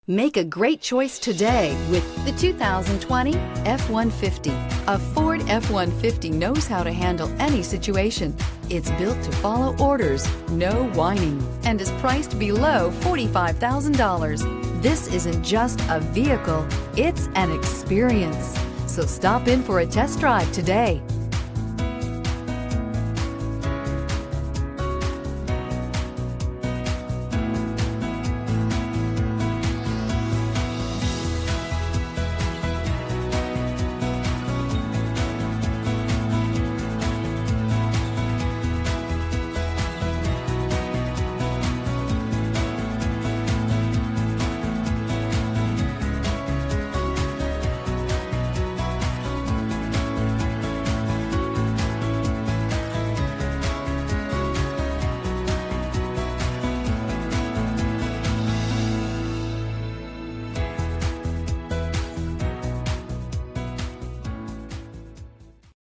Make a great choice today with the 2020 F-150. A Ford F-150 knows how to handle any situation. It's built to follow orders, no whining, and is priced below $45,000. This isn't just a vehicle, it's an experience. So stop in for a test drive today.